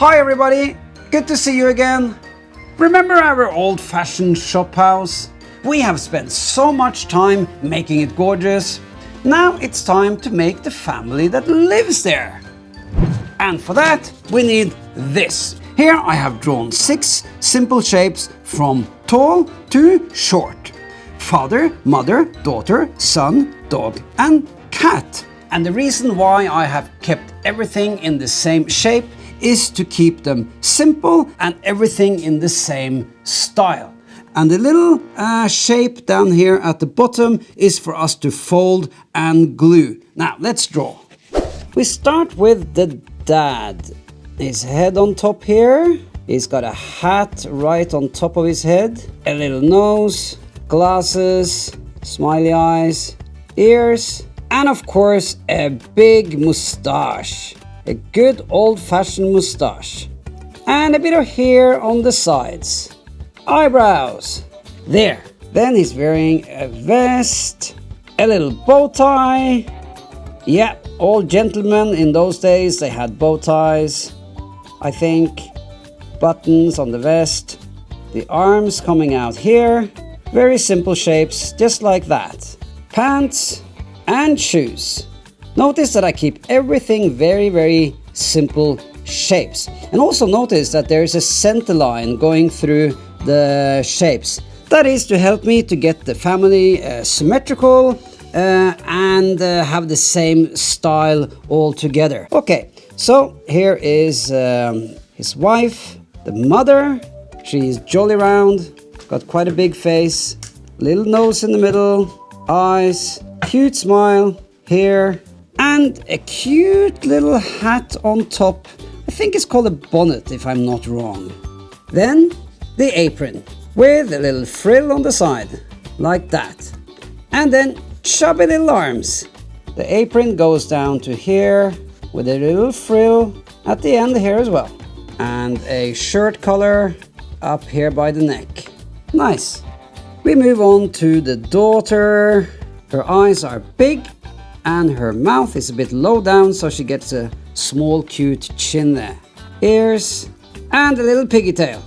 Hi everybody, good to see you again. Remember our old-fashioned shop house? We have spent so much time making it gorgeous. Now it's time to make the family that lives there. And for that, we need this. Here I have drawn 6 simple shapes from tall to short. Father, mother, daughter, son, dog, and cat. And the reason why I have kept everything in the same shape is to keep them simple and everything in the same style. And the little shape down here at the bottom is for us to fold and glue. Now let's draw. We start with the dad. His head on top here. He's got a hat right on top of his head. A little nose, glasses, smiley eyes, ears, and of course a big mustache. A good old-fashioned mustache. And a bit of hair on the sides. Eyebrows. There. Then he's wearing a vest, a little bow tie. Yeah, all gentlemen in those days, they had bow ties, I think. Buttons on the vest. The arms coming out here. Very simple shapes, just like that. Pants and shoes. Notice that I keep everything very simple shapes. And also notice that there is a center line going through the shapes. That is to help me to get the family symmetrical and have the same style all together. Okay, so here is his wife, the mother. She's jolly round, got quite a big face, little nose in the middle, eyes, cute smile, hair, and a cute little hat on top. I think it's called a bonnet if I'm not wrong. Then the apron with a little frill on the side, like that. And then chubby little arms. The apron goes down to here with a little frill at the end here as well. And a shirt collar up here by the neck. Nice. We move on to the daughter. Her eyes are big and her mouth is a bit low down, so she gets a small cute chin there. Ears and a little piggy tail.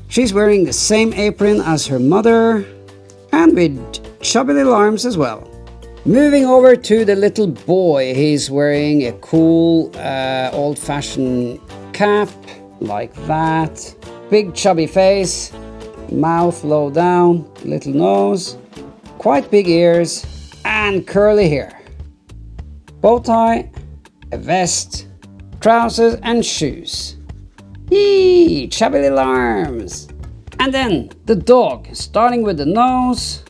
She's wearing the same apron as her mother and with chubby little arms as well. Moving over to the little boy, he's wearing a cool old-fashioned cap like that. Big chubby face, mouth low down, little nose, quite big ears, and curly hair. Bow tie, a vest, trousers and shoes. Yee, chubby little arms. And then the dog, starting with the nose,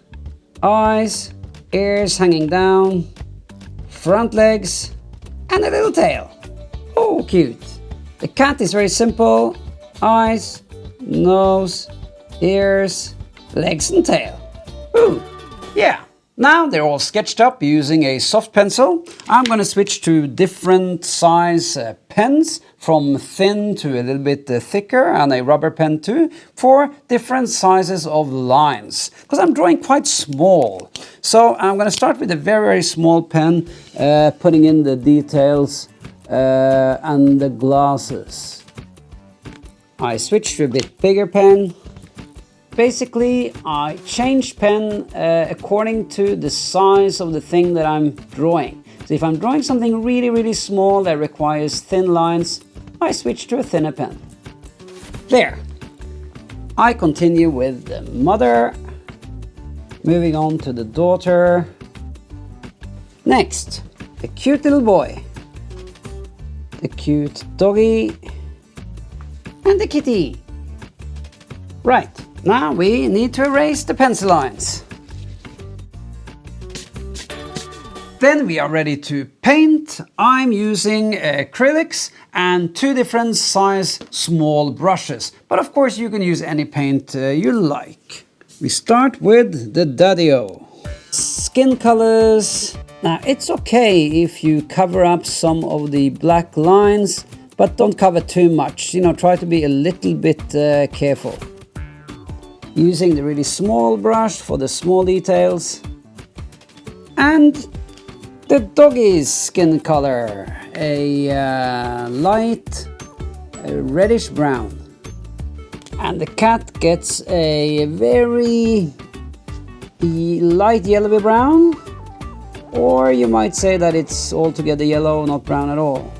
eyes, ears hanging down, front legs, and a little tail. Oh, cute. The cat is very simple. Eyes, nose, ears, legs and tail. Ooh, yeah. Now they're all sketched up using a soft pencil. I'm going to switch to different size pens, from thin to a little bit thicker, and a rubber pen too, for different sizes of lines. Because I'm drawing quite small. So I'm going to start with a very small pen, putting in the details and the glasses. I switch to a bit bigger pen. Basically, I change pen according to the size of the thing that I'm drawing. So if I'm drawing something really small that requires thin lines, I switch to a thinner pen. There. I continue with the mother. Moving on to the daughter. Next, the cute little boy. The cute doggy. And the kitty. Right. Now we need to erase the pencil lines. Then we are ready to paint. I'm using acrylics and 2 different size small brushes. But of course you can use any paint you like. We start with the Daddy-O. Skin colors. Now it's okay if you cover up some of the black lines, but don't cover too much. You know, try to be a little bit careful. Using the really small brush for the small details. And the doggy's skin color. A light a reddish brown. And the cat gets a very light yellowy brown, or you might say that it's altogether yellow, not brown at all.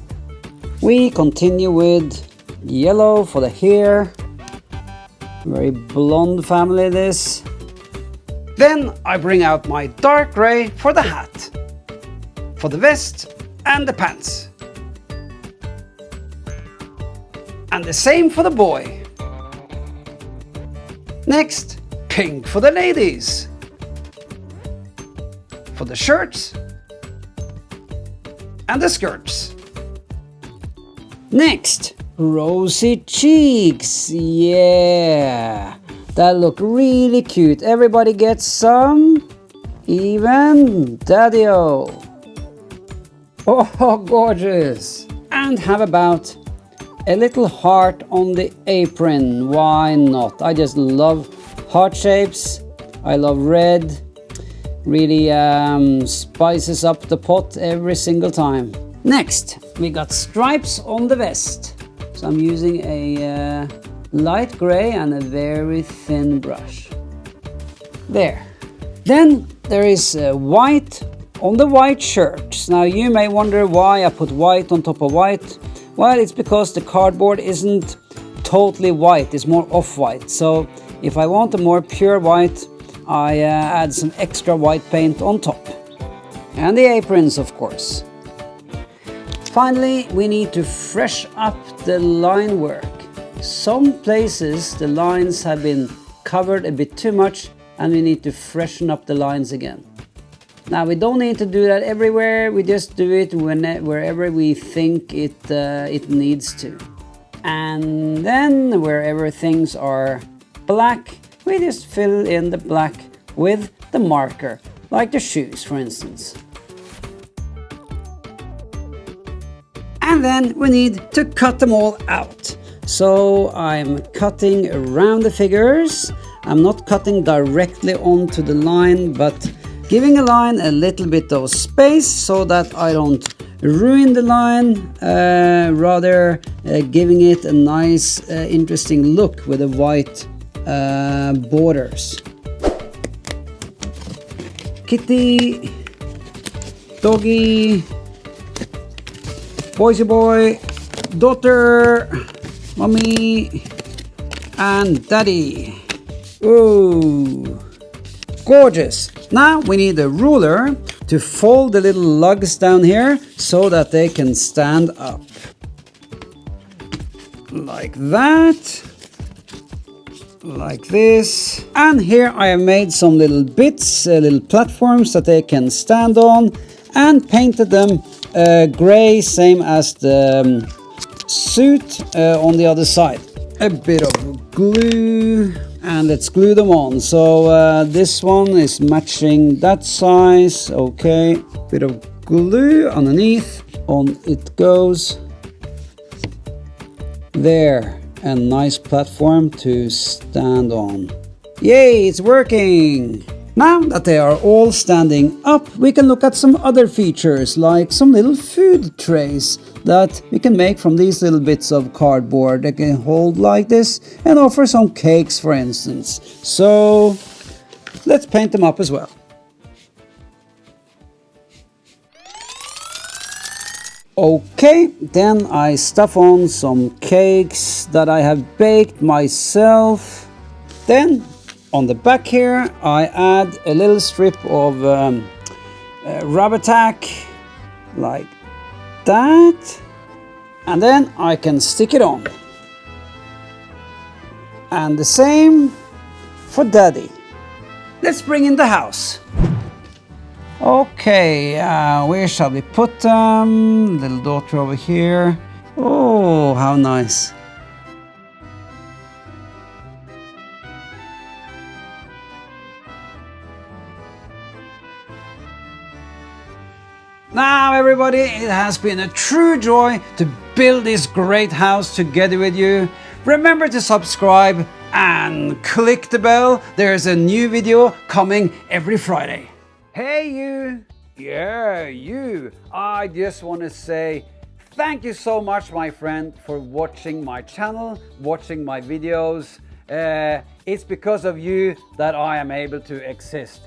We continue with yellow for the hair. Very blonde family this. Then I bring out my dark gray for the hat, for the vest and the pants. And the same for the boy. Next, pink for the ladies. For the shirts and the skirts. Next, rosy cheeks. Yeah, that look really cute. Everybody gets some, even Daddy-O. Oh, gorgeous. And have about a little heart on the apron. Why not? I just love heart shapes. I love red. Really spices up the pot every single time. Next, we got stripes on the vest. So I'm using a light gray and a very thin brush. There. Then there is white on the white shirt. Now you may wonder why I put white on top of white. Well, it's because the cardboard isn't totally white, it's more off-white. So if I want a more pure white, I add some extra white paint on top. And the aprons, of course. Finally, we need to fresh up the line work. Some places the lines have been covered a bit too much and we need to freshen up the lines again. Now we don't need to do that everywhere, we just do it wherever we think it needs to. And then wherever things are black, we just fill in the black with the marker, like the shoes for instance. And then we need to cut them all out. So I'm cutting around the figures. I'm not cutting directly onto the line, but giving a line a little bit of space so that I don't ruin the line, rather giving it a nice interesting look with the white borders. Kitty, doggy, boysy boy, daughter, mommy, and daddy. Ooh, gorgeous. Now we need a ruler to fold the little lugs down here so that they can stand up. Like that. Like this. And here I have made some little bits, little platforms that they can stand on, and painted them gray, same as the suit on the other side. A bit of glue, and let's glue them on. So this one is matching that size. Okay, bit of glue underneath. On it goes. There. A nice platform to stand on. Yay, it's working! Now that they are all standing up, we can look at some other features, like some little food trays that we can make from these little bits of cardboard. They can hold like this and offer some cakes, for instance. So let's paint them up as well. Okay, then I stuff on some cakes that I have baked myself. Then on the back here I add a little strip of rubber tack like that, and then I can stick it on. And the same for Daddy. Let's bring in the house. Okay, where shall we put them? Little daughter over here. Oh, how nice. Now everybody, it has been a true joy to build this great house together with you. Remember to subscribe and click the bell. There's a new video coming every Friday. Hey you! Yeah, you! I just want to say Thank you so much, my friend, for watching my channel, watching my videos. It's because of you that I am able to exist.